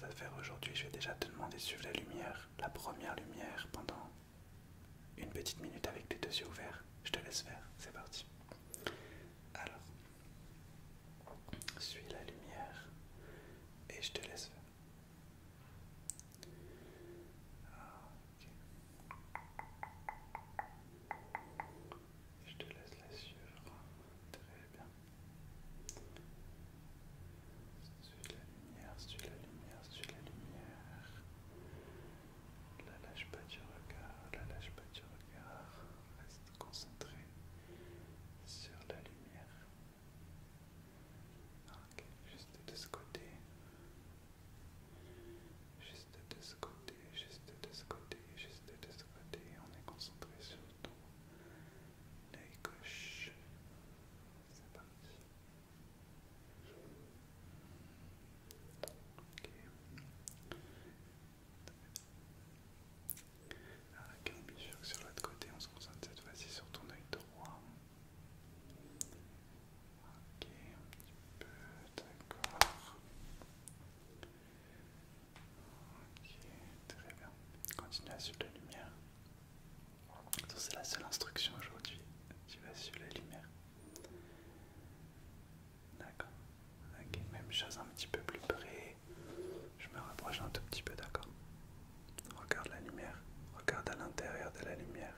à faire aujourd'hui. Je vais déjà te demander de suivre la lumière, la première lumière, pendant une petite minute avec les deux yeux ouverts. Je te laisse faire, c'est parti. Alors, suis la lumière et je te laisse faire. Ok. Je te laisse la suivre. Très bien. Suis la lumière, suis la lumière, suis la lumière. La lâche pas du regard, la lâche pas du regard. Reste concentré sur la lumière. Ok, juste de ce côté. Juste de ce côté, juste de ce côté, juste de ce côté. On est concentré sur ton œil gauche. C'est parti. Ok. Ok, bien sûr que sur l'autre côté, on se concentre cette fois-ci sur ton œil droit. Ok, un petit peu, d'accord. Ok, très bien. Continue à suivre la lumière. C'est la seule instruction aujourd'hui. Tu vas suivre la lumière. D'accord. Ok, même chose un petit peu plus près. Je me rapproche un tout petit peu, d'accord. Regarde la lumière. Regarde à l'intérieur de la lumière.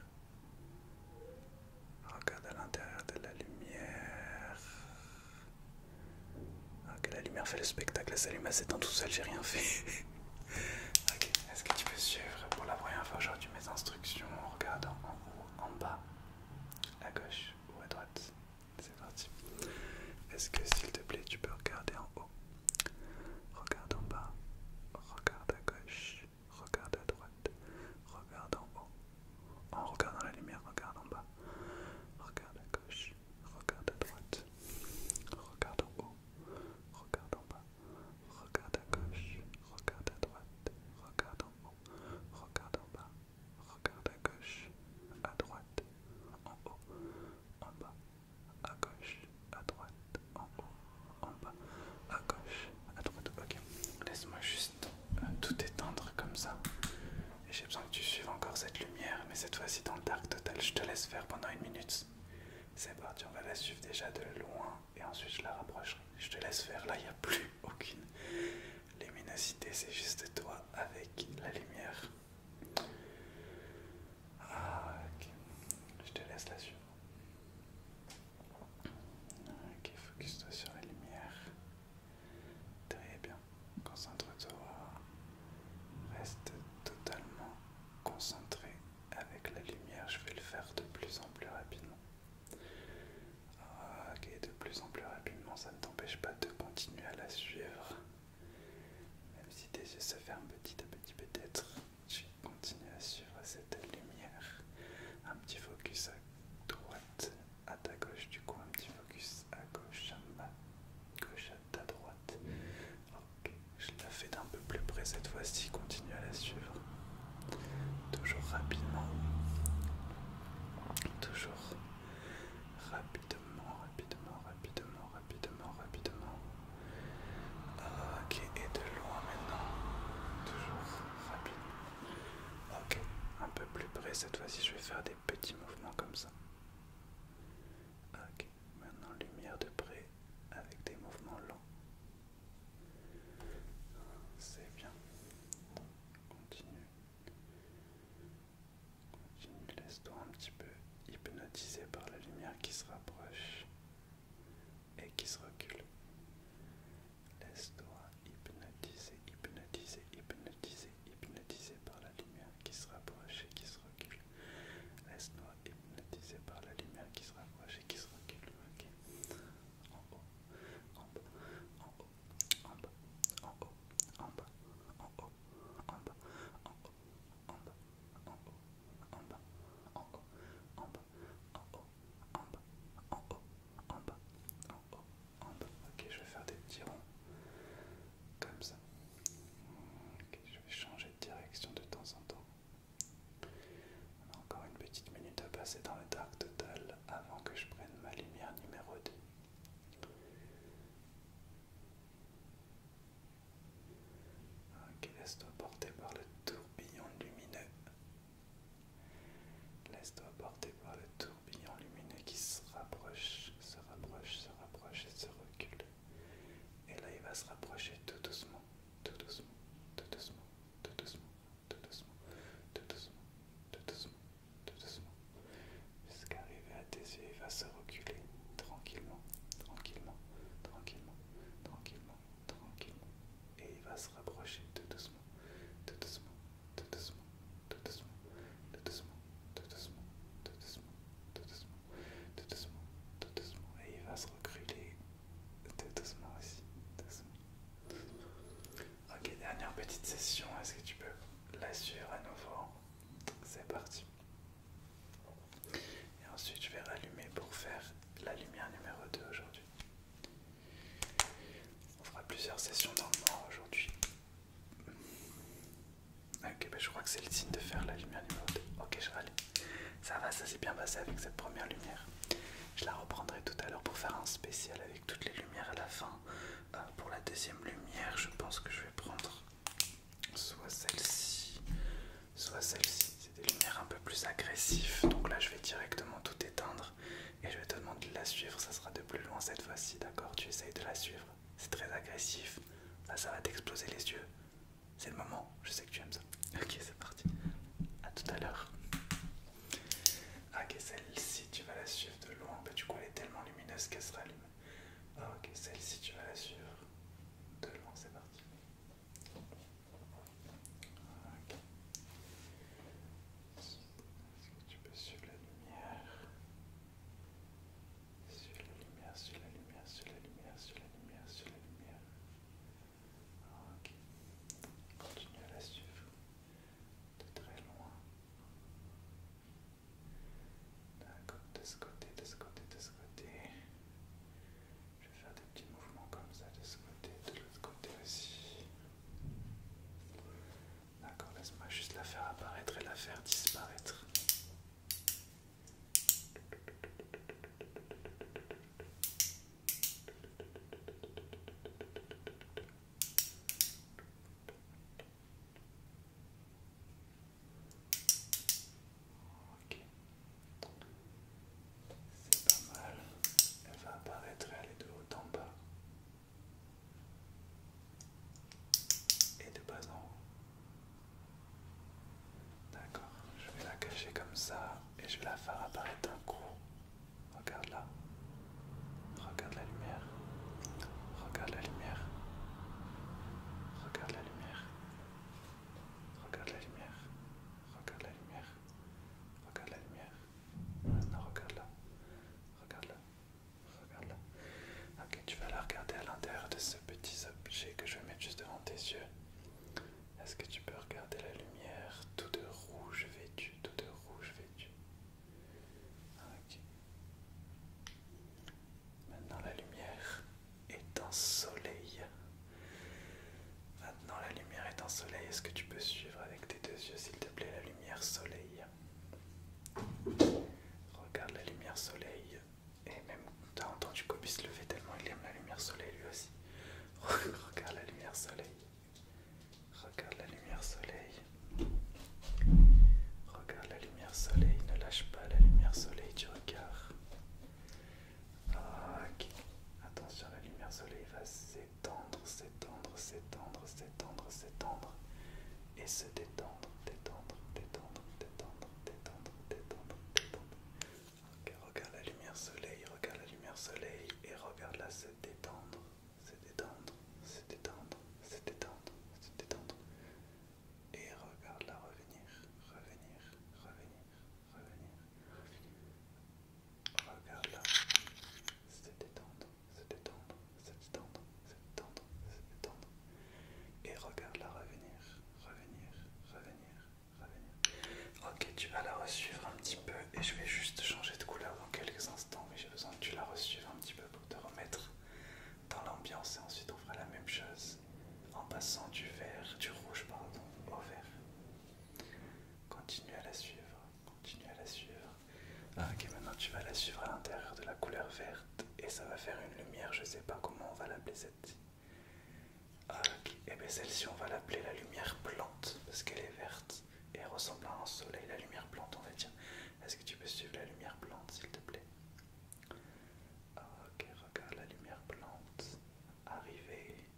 Regarde à l'intérieur de la lumière. Ok, la lumière fait le spectacle, elle s'allume, elle s'éteint tout seul, j'ai rien fait. Ok, est-ce que tu peux suivre pour la première fois aujourd'hui mes instructions en regardant en haut, en bas, à gauche ou à droite? C'est parti. Est-ce que s'il te plaît tu peux regarder en haut, regarde en bas, regarde à gauche, regarde à droite, regarde en haut, en regardant la lumière, regarde en bas, regarde à gauche, regarde à droite, regarde en haut, regarde en bas, regarde à gauche, regarde à droite, regarde en haut, regarde en bas, regarde à gauche, à droite, en haut, en bas, à gauche, à droite, en haut, en bas, à gauche, à droite. Ok, laisse-moi juste tout étendre comme ça. Et j'ai besoin que tu suives encore cette lumière, mais cette fois-ci dans le dark total. Je te laisse faire pendant une minute. C'est parti, on va la suivre déjà de loin et ensuite je la rapprocherai. Je te laisse faire, là il n'y a plus aucune luminosité, c'est juste toi avec la lumière. Ah, ok, je te laisse la suivre. Ok, focus-toi sur la lumière. Très bien, concentre-toi. Reste totalement concentré avec la lumière. Je vais le faire de plus en plus rapidement. Ok, de plus en plus rapidement, ça ne t'empêche pas de continuer à la suivre. Même si tes yeux se ferment petit à petit peut-être, tu continues à suivre cette lumière. Un petit focus à droite, à ta gauche du coup, un petit focus à gauche, à ma gauche, à ta droite. Ok, je la fais d'un peu plus près cette fois-ci, continue à la suivre. Toujours rapidement. Toujours rapidement, rapidement, rapidement, rapidement, rapidement. Ok, et de loin maintenant. Toujours rapidement. Ok, un peu plus près cette fois-ci, je vais faire des petits mouvements comme ça. Ok, maintenant lumière de près avec des mouvements lents. C'est bien. Continue. Continue, laisse-toi un petit peu hypnotiser par la lumière qui se rapproche et qui se recule. Laisse-toi hypnotiser, hypnotiser, hypnotiser, hypnotiser par la lumière qui se rapproche et qui se recule. Laisse-toi hypnotiser par la lumière qui se rapproche et qui se recule. Ok. En haut, en bas, en haut, en bas, en haut, en bas, en haut, en bas, en haut, en bas, en haut, en bas, en haut, en bas, en haut, en bas, en haut, en bas, en haut, en bas. Ok, je vais faire des petits ronds Laisse-toi porter par le tourbillon lumineux. Laisse-toi porter par le tourbillon lumineux qui se rapproche, se rapproche, se rapproche et se recule. Et là, il va se rapprocher tout doucement, tout doucement, tout doucement, tout doucement, tout doucement, tout doucement, tout doucement, tout doucement. Jusqu'à arriver à tes yeux, il va se reculer tranquillement, tranquillement, tranquillement, tranquillement, tranquillement. Et il va se rapprocher tout doucement, tout doucement, tout doucement, tout doucement, tout doucement, tout doucement, tout doucement, tout doucement, tout doucement, tout doucement. Et il va se reculer tout doucement aussi, doucement. Ok, dernière petite session, est-ce que tu peux la suivre à nouveau? C'est parti. Et ensuite je vais rallumer pour faire la lumière numéro 2 aujourd'hui. On fera plusieurs sessions dans le mois aujourd'hui. Ok, ben je crois que c'est le signe de faire la lumière numéro 2. Ok, je rallume. Ça va, ça s'est bien passé avec cette première lumière. Je la reprendrai tout à l'heure pour faire un spécial avec toutes les lumières à la fin. Pour la deuxième lumière, je pense que je vais prendre soit celle-ci, soit celle-ci. C'est des lumières un peu plus agressives. Donc là, je vais directement tout éteindre et je vais te demander de la suivre. Ça sera de plus loin cette fois-ci, d'accord? Tu essayes de la suivre. C'est très agressif. Là, ça va t'exploser les yeux. C'est le moment. Je sais que tu aimes ça. Ok, c'est parti. À tout à l'heure. Ok, celle-ci, tu vas la suivre de loin. Bah, du coup, elle est tellement lumineuse qu'elle se rallume. Ok, celle-ci, tu vas la suivre de loin. C'est parti. Ok. Est-ce que tu peux suivre la lumière? Suivre la lumière, suivre la lumière, suivre la lumière, suivre la lumière, suivre la lumière. Ok. Continue à la suivre de très loin. D'accord, de ce côté, de ce côté, de ce côté. Je vais faire des petits mouvements comme ça de ce côté, de l'autre côté aussi. D'accord, laisse-moi juste la faire apparaître et la faire disparaître. Ok, c'est pas mal. Elle va apparaître et aller de haut en bas et de bas en haut. D'accord, je vais la cacher comme ça et je vais la faire apparaître d'un coup. Regarde là, regarde la lumière, regarde la lumière, regarde la lumière, regarde la lumière, regarde la lumière, regarde la lumière. Maintenant regarde là, regarde là, regarde là. Ok, tu vas la regarder à l'intérieur de ce petit objet que je vais mettre juste devant tes yeux. Est-ce que tu peux regarder la lumière tout de rouge vêtu, tout de rouge vêtu? Ok. Maintenant la lumière est un soleil. Maintenant la lumière est un soleil. Est-ce que tu peux suivre avec tes deux yeux s'il te plaît la lumière soleil? Regarde la lumière soleil. Et même, tu as entendu Kobe se lever tellement il aime la lumière soleil lui aussi. Regarde la lumière soleil. Regarde la lumière soleil. Regarde la lumière soleil. Ne lâche pas la lumière soleil du regard. Ok. Attention, la lumière soleil va s'étendre, s'étendre, s'étendre, s'étendre, s'étendre. Et se détendre, détendre, détendre, détendre, détendre, détendre, détendre. Ok, regarde la lumière soleil, regarde la lumière soleil et regarde-la se détendre, se détendre, se détendre, se détendre, se détendre. Et regarde-la revenir, revenir, revenir, revenir, revenir. Regarde-la se détendre, se détendre, se détendre, se détendre, se détendre. Et regarde-la revenir, revenir, revenir, revenir. Ok, tu vas la resuivre un petit peu et je vais juste changer de couleur dans quelques instants, mais j'ai besoin que tu la resuives un petit peu pour te remettre dans l'ambiance et ensuite on fera la même chose en passant du vert, du rouge pardon, au vert. Continue à la suivre, continue à la suivre. Ok, maintenant tu vas la suivre à l'intérieur de la couleur verte et ça va faire une lumière, je sais pas comment on va l'appeler celle-ci. Ok, et bien celle-ci on va l'appeler la lumière parce qu'elle est verte et elle ressemble à un soleil, la lumière blanche on va dire. Est-ce que tu peux suivre la lumière blanche s'il te plaît? Ok, regarde la lumière blanche. Arriver,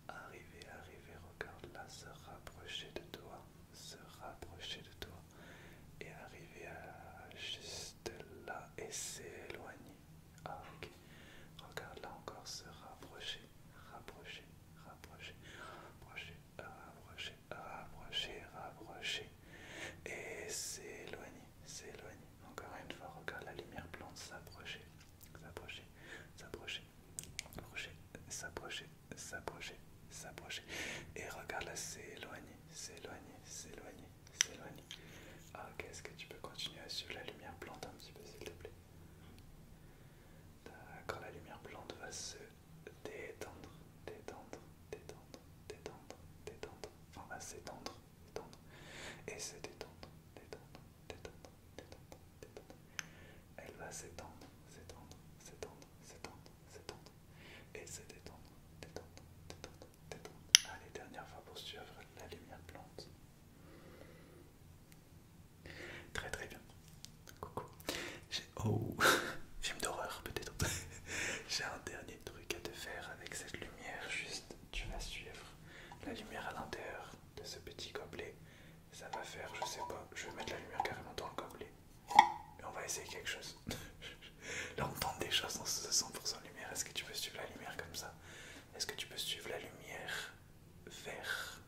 arriver, arriver, regarde là, se rapprocher de toi, se rapprocher de toi et arriver à juste là et s'éloigner. Ah ok, regarde là encore, se rapprocher, rapprocher, rapprocher, rapprocher, rapprocher, rapprocher, rapprocher et s'éloigner, s'éloigner. Encore une fois, regarde la lumière blanche s'approcher, s'approcher, s'approcher, s'approcher, s'approcher, s'approcher, s'approcher. Et regarde là, s'éloigner, s'éloigner, s'éloigner, s'éloigner. Ah, ok, est-ce que tu peux continuer à suivre la lumière blanche un petit peu, s'il te plaît? D'accord, la lumière blanche va se détendre, détendre, détendre, détendre, détendre. Enfin, va s'étendre, détendre. Et se détendre, détendre, détendre, détendre, détendre. Elle va s'étendre, s'étendre, s'étendre, s'étendre, s'étendre. Et se détendre, détendre, détendre, détendre. Allez, dernière fois pour suivre la lumière blanche. Très très bien. Coucou. Oh, film d'horreur peut-être. J'ai un dernier truc à te faire avec cette lumière. Juste, tu vas suivre la lumière à l'intérieur de ce petit gobelet. Ça va faire, je sais pas, je vais mettre la lumière carrément dans le gobelet. Et on va essayer quelque chose. Là, on tente des choses dans ce 100% lumière. Est-ce que tu peux suivre la lumière comme ça? Est-ce que tu peux suivre la lumière vers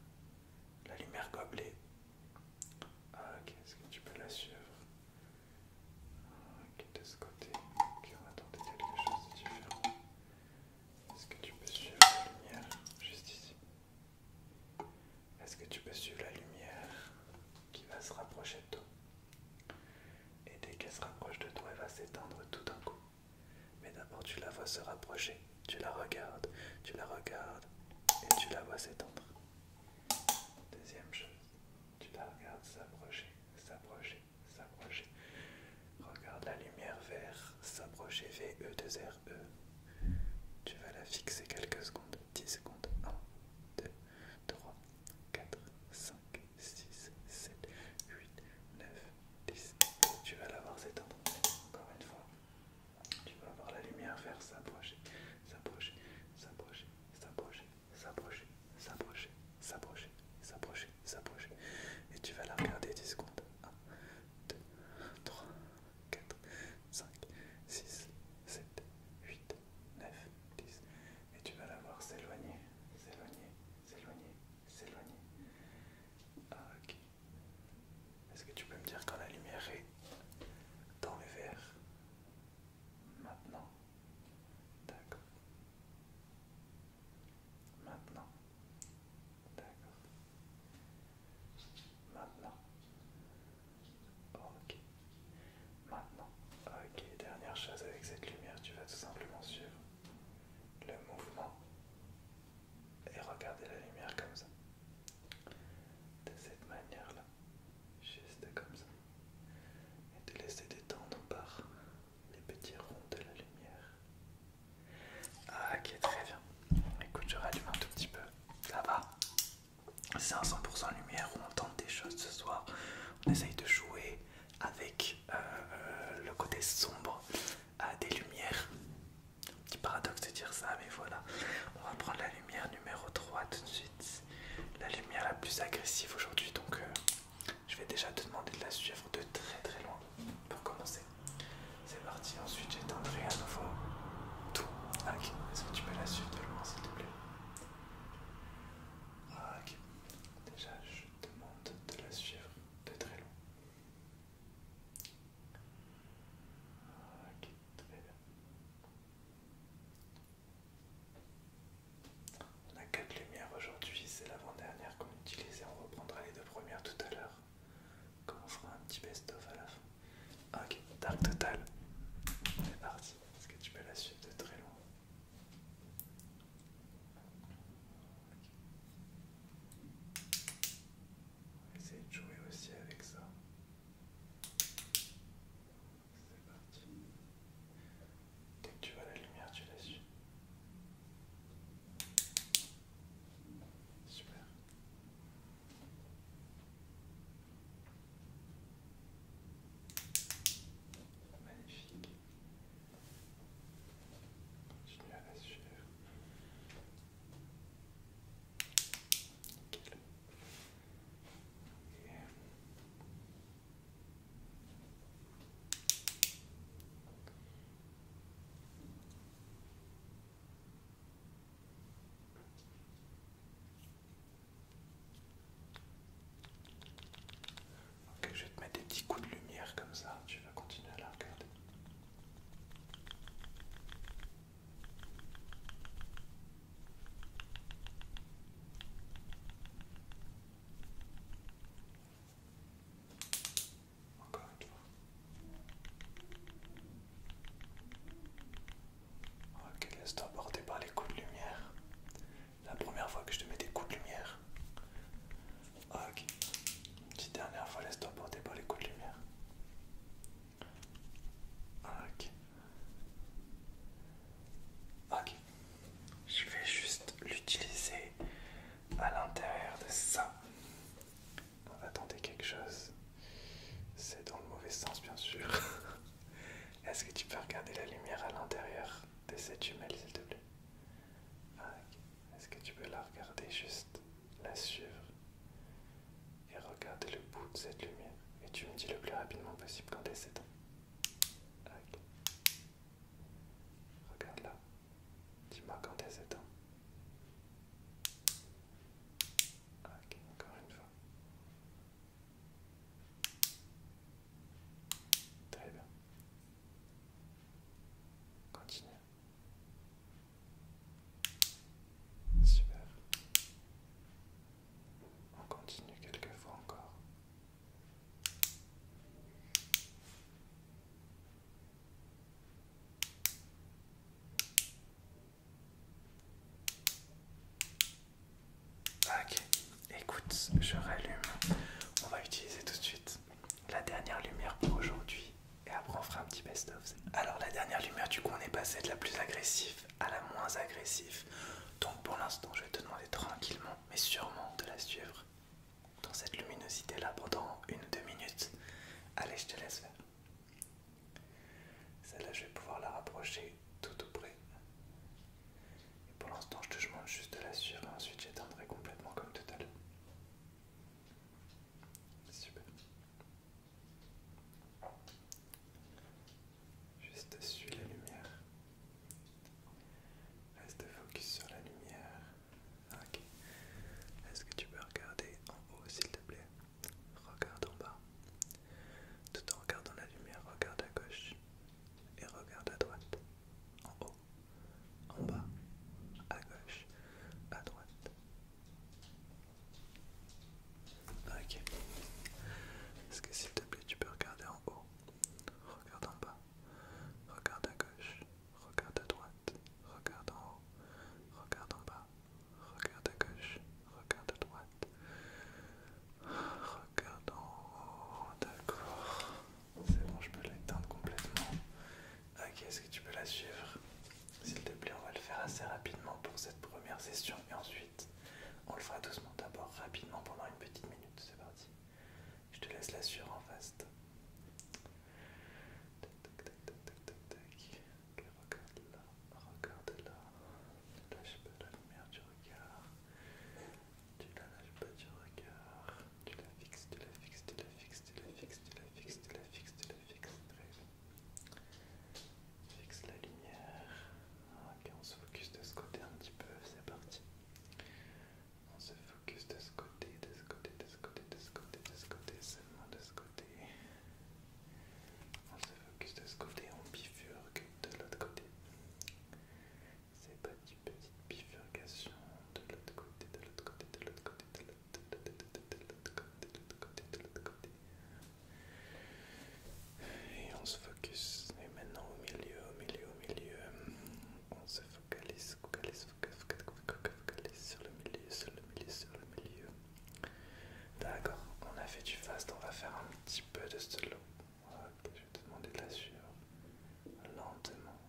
la lumière gobelet? Ah, ok, est-ce que tu peux la suivre? Ok, de ce côté. Ok, on va tenter quelque chose de différent. Est-ce que tu peux suivre la lumière juste ici? Est-ce que tu peux suivre la lumière qui va se rapprocher de toi? Et dès qu'elle se rapproche de toi, elle va s'éteindre tout d'un coup. Mais d'abord, tu la vois se rapprocher, tu la regardes et tu la vois s'étendre. Deuxième chose, tu la regardes s'approcher, s'approcher, s'approcher. Regarde la lumière vers s'approcher, V-E-2-R-E. Tu vas la fixer quelques secondes, 10 secondes. 1, 2, 3, 4, 5, 6, 7, 8, 9, 10. Tu vas la voir s'étendre. Encore une fois. Tu vas voir la lumière vers s'approcher, s'approcher, s'approcher, s'approcher, s'approcher, s'approcher, s'approcher, s'approcher, s'approcher. Et tu vas la regarder 10 secondes. 1, 2, 3, 4, 5, 6, 7, 8, 9, 10. Et tu vas la voir s'éloigner, s'éloigner, s'éloigner, s'éloigner. Ah, ok. Est-ce que tu peux me dire quand la lumière est dans le verre? Maintenant. D'accord. Maintenant. D'accord. Maintenant. Ok. Maintenant. Ok. Dernière chose avec cette lumière, tu vas tout simplement suivre le mouvement et regarder la lumière comme ça. De cette manière-là. Juste comme ça. Et te laisser détendre par les petits ronds de la lumière. Ah, ok, très bien. Écoute, je rallume un tout petit peu. Ça va. C'est un 100% lumière où on tente des choses ce soir. On essaye de jouer avec le côté sombre des lumières. Un petit paradoxe de dire ça, mais voilà. On va prendre la lumière numéro 3 tout de suite. La lumière la plus agressive aujourd'hui. Donc je vais déjà te demander de la suivre de très très loin pour commencer. C'est parti. Ensuite j'éteindrai à nouveau tout. Ok. Est-ce que tu peux la suivre de loin s'il te plaît? Ok. Déjà je te demande de la suivre de très loin. chose. C'est dans le mauvais sens, bien sûr. Est-ce que tu peux regarder la lumière à l'intérieur de cette jumelle, s'il te plaît? Ah, ok. Est-ce que tu peux la regarder, juste la suivre et regarder le bout de cette lumière? Et tu me dis le plus rapidement possible quand elle s'éteint. Ah, ok. Regarde là. Dis-moi quand elle s'éteint. Ah, ok, encore une fois. Très bien. Continue. Super. On continue quelques fois encore. Ok, écoute, je rallume. On va utiliser tout de suite la dernière lumière pour aujourd'hui. Et après on fera un petit best-of. Alors la dernière lumière, du coup on est passé de la plus agressive à la moins agressive. Donc pour l'instant je vais te demander tranquillement mais sûrement de la suivre dans cette luminosité là pendant 1 ou 2 minutes. Allez, je te laisse faire. Celle-là je vais pouvoir la rapprocher tout près. Et pour l'instant je te demande juste de la suivre et ensuite j'éteindrai complètement comme tout à l'heure. Super. Juste suis la lumière. Reste focus sur la lumière. Ok. Est-ce que tu peux regarder en haut s'il te plaît? Regarde en bas. Tout en regardant la lumière, regarde à gauche et regarde à droite. En haut, en bas, à gauche, à droite. Ok. Est-ce que s'il te plaît tu peux regarder en haut? Regarde en bas. Regarde à gauche. Regarde à droite. Regarde en haut. Regarde en bas. Regarde à gauche. Regarde à droite. Regarde en haut. D'accord. C'est bon, je peux l'éteindre complètement. Ok, est-ce que tu peux la suivre? S'il te plaît, on va le faire assez rapidement pour cette première session et ensuite on le fera doucement. D'abord rapidement pendant 1 petite minute. C'est parti. Je te laisse la suivre en fast. Tac, tac, tac, tac, tac, tac, tac. Ok, regarde là. Regarde là. Ne lâche pas la lumière du regard. Tu la lâches pas du regard. Tu la fixes, tu la fixes, tu la fixes, tu la fixes, tu la fixes, tu la fixes, tu la fixes. Très bien. Fixe la lumière. Ok, on se focus de ce côté un petit peu. C'est parti. On se focus de ce côté, de ce côté, de ce côté, de ce côté, de ce côté, seulement de ce côté. On se focus de ce côté, on bifurque de l'autre côté. Ces petites bifurcations de l'autre côté, de l'autre côté, de l'autre côté, de l'autre côté, de l'autre côté, de l'autre côté, de l'autre côté. Et on se focus. Et maintenant au milieu, au milieu, au milieu. On se focalise, focalise, focalise sur le milieu, sur le milieu, sur le milieu. D'accord, on a fait du fast, on va faire un petit peu de slow. Ok, je vais te demander de la suivre lentement,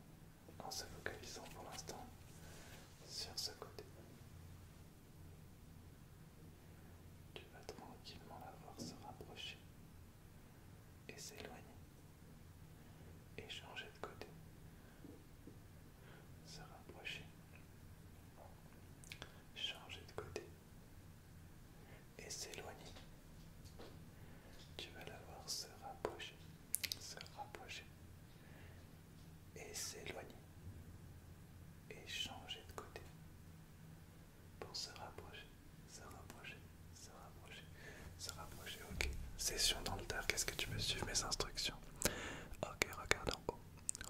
en se focalisant pour l'instant sur ce côté. Tu vas tranquillement la voir se rapprocher et s'éloigner et changer de côté. Se rapprocher, changer de côté et s'éloigner. Tu vas la voir se rapprocher et s'éloigner et changer de côté pour se rapprocher, se rapprocher, se rapprocher, se rapprocher. Ok. Session dans le tard, qu'est-ce que tu peux suivre mes instructions? Ok, regarde en haut,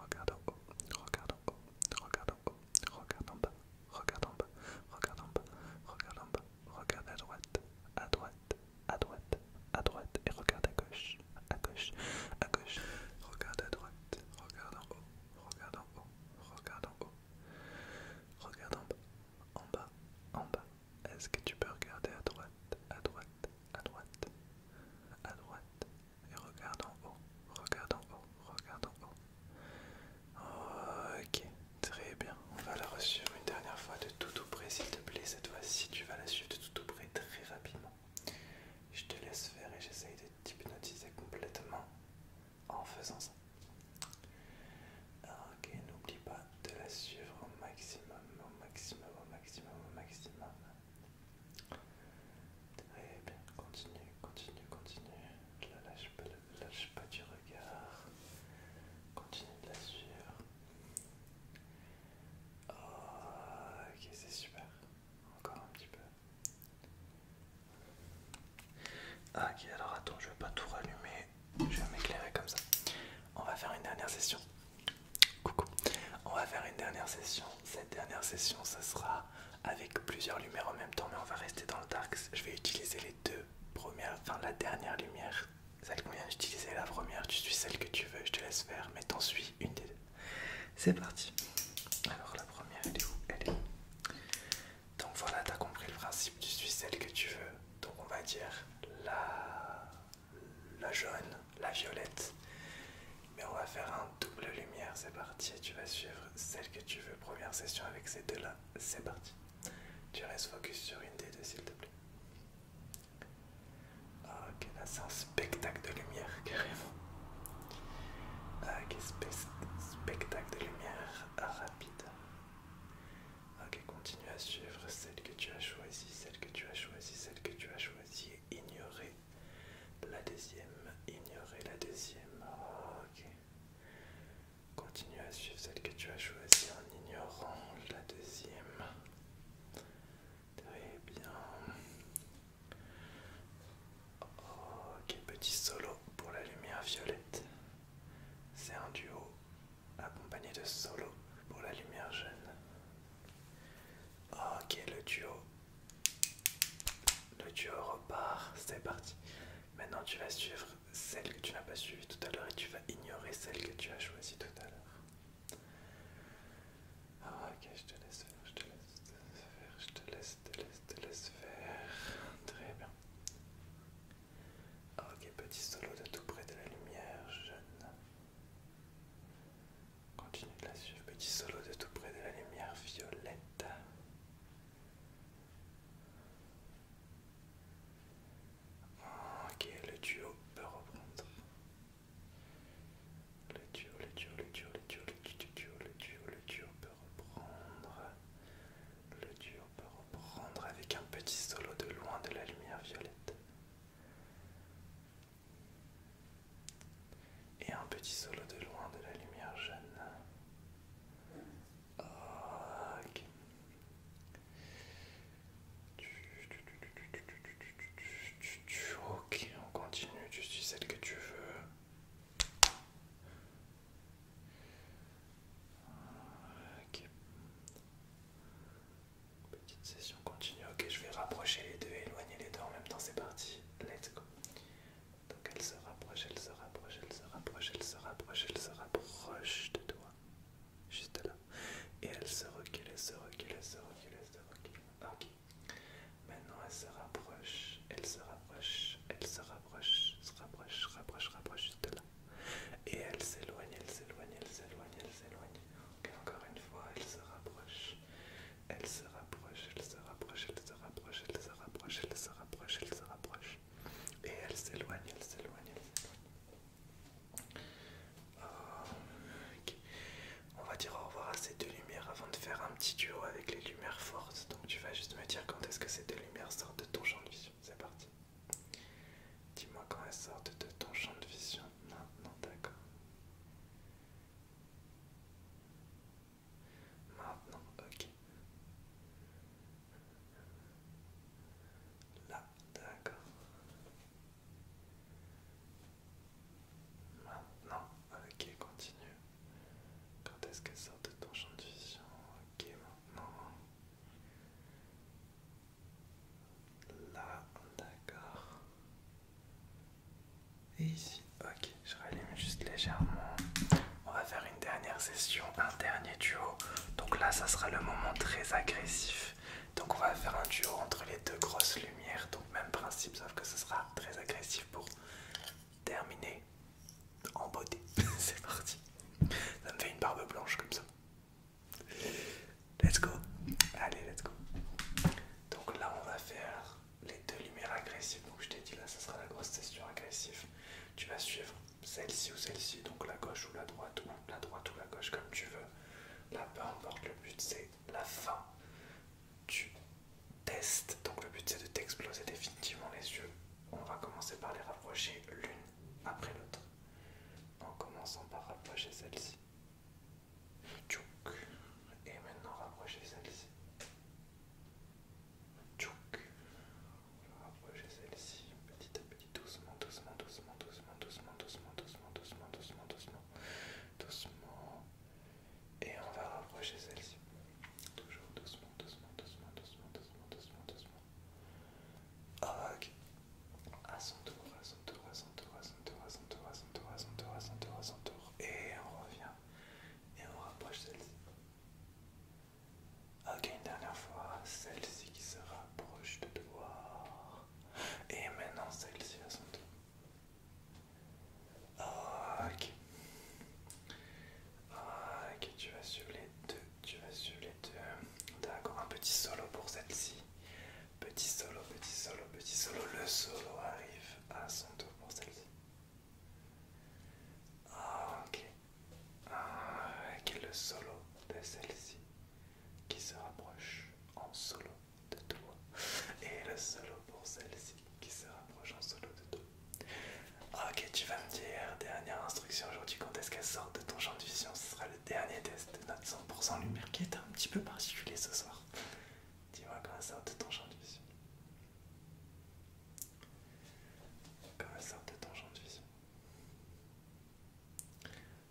regarde en haut, regarde en haut, regarde en haut, regarde en bas, regarde en bas, regarde en bas, regarde en bas, regarde à droite, à droite, à droite, à droite, et regarde à gauche, à gauche, à gauche. Regarde à droite, regarde en haut, regarde en haut, regarde en haut, regarde en bas, en bas, en bas. Est-ce que tu peux regarder à droite, à droite, à droite, à droite, et regarde en haut, regarde dernière lumière, celle qu'on vient d'utiliser, la première, tu suis celle que tu veux, je te laisse faire, mais t'en suis une des deux. C'est parti. Alors la première, elle est où? Elle est où? Donc voilà, t'as compris le principe, tu suis celle que tu veux. Donc on va dire la jaune, la violette. Mais on va faire un double lumière, c'est parti. Tu vas suivre celle que tu veux. Première session avec ces deux-là, c'est parti. Tu restes focus sur une des deux, s'il te plaît. Ok, là c'est un spectacle de lumière, carrément. Ok, spectacle de lumière rapide. Ok, continue à suivre celle que tu as choisie, celle que tu as choisie, celle que tu as choisie. Ignorer la deuxième, ignorer la deuxième. Ok. Continue à suivre celle que tu as choisie en ignorant la deuxième. Très bien. Ok, petit solo pour la lumière violette. C'est un duo accompagné de solo pour la lumière jaune. Ok, le duo repart, c'est parti. Maintenant tu vas suivre celle que tu n'as pas suivie tout à l'heure et tu vas ignorer celle que tu as choisie tout à l'heure. Ok, je te laisse faire, je te laisse faire. Très bien. Ok, petit solo de tout près de la lumière jaune. Continue de la suivre, petit solo de tout près de la lumière violette. Ok, le duo peut reprendre. Le duo peut reprendre. Le duo peut reprendre avec un petit solo de loin de la lumière violette. Et un petit solo de loin de la lumière jaune. Ok. Ok, on continue, tu suis celle que tu veux. Ok. Petite session continue. Ok, je vais rapprocher les deux et éloigner les deux en même temps. C'est parti. Let's go. Donc elle se rapproche, elle se rapproche, elle se rapproche, elle se rapproche, elle se rapproche de toi. Juste là. Et elle se recule, elle se recule, elle se recule, elle se recule. Ok. Maintenant elle se rapproche, elle se rapproche, elle se rapproche, rapproche juste là. Et elle s'éloigne, elle s'éloigne, elle s'éloigne, elle s'éloigne. Ok, encore une fois, elle se rapproche. Elle se rapproche, elle se rapproche, elle se rapproche, elle se rapproche, elle se rapproche, elle se rapproche. Et elle s'éloigne, elle s'éloigne, elle s'éloigne. Ok. On va dire au revoir à ces deux lumières avant de faire un petit duo avec les lumières fortes. Donc tu vas juste me dire quand est-ce que ces deux lumières sortent de ton champ de vision. C'est parti. Dis-moi quand elles sortent de ton champ de vision. Maintenant, d'accord. Maintenant, ok. Là, d'accord. Maintenant, ok, continue. Quand est-ce qu'elle sort de ton champ de vision? Ok, maintenant. Là, d'accord. Et ici, ok, je rallume juste légèrement. On va faire une dernière session, un dernier duo. Donc là, ça sera le moment très agressif. Donc on va faire un duo entre les deux grosses lumières. Donc même principe, sauf que ce sera très agressif pour terminer en beauté. C'est parti. Ça me fait une barbe blanche comme ça. Let's go. Allez, let's go. Donc là, on va faire les deux lumières agressives. Donc je t'ai dit là, ça sera la grosse session agressive. Tu vas suivre celle-ci ou celle-ci, donc la gauche ou la droite ou la gauche comme tu veux. Là, peu importe, le but c'est la fin. Tu testes, donc le but c'est de t'exploser définitivement les yeux. On va commencer par les rapprocher l'une après l'autre. En commençant par rapprocher celle-ci. Tchouk. Et maintenant rapprocher celle-ci. Tchouk. Rapprocher celle-ci. Petit à petit, doucement, doucement, doucement, doucement, doucement, doucement, doucement, doucement, doucement, doucement, doucement. Et on va rapprocher celle-ci. Toujours doucement, doucement, doucement, doucement, doucement, doucement, doucement. Ok. À son tour, à son petit peu particulier ce soir. Dis-moi comment sort de ton champ de vision. Comment sort de ton champ de vision.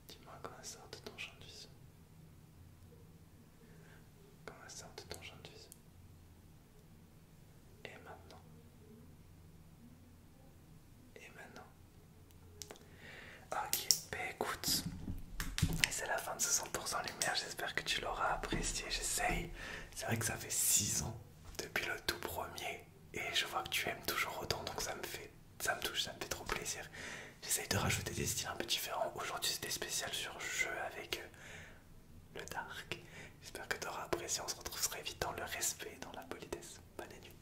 Dis-moi comment sort de ton champ de vision. Comment sort de ton champ de vision. Et maintenant. Et maintenant. Ok, bah écoute. C'est la fin de ce 100% lumière, j'espère que tu l'auras apprécié, j'essaye. C'est vrai que ça fait 6 ans depuis le tout premier et je vois que tu aimes toujours autant, donc ça me touche, ça me fait trop plaisir. J'essaye de rajouter des styles un peu différents. Aujourd'hui c'était spécial sur jeu avec le dark. J'espère que tu auras apprécié, on se retrouve très vite dans le respect et dans la politesse. Bonne nuit.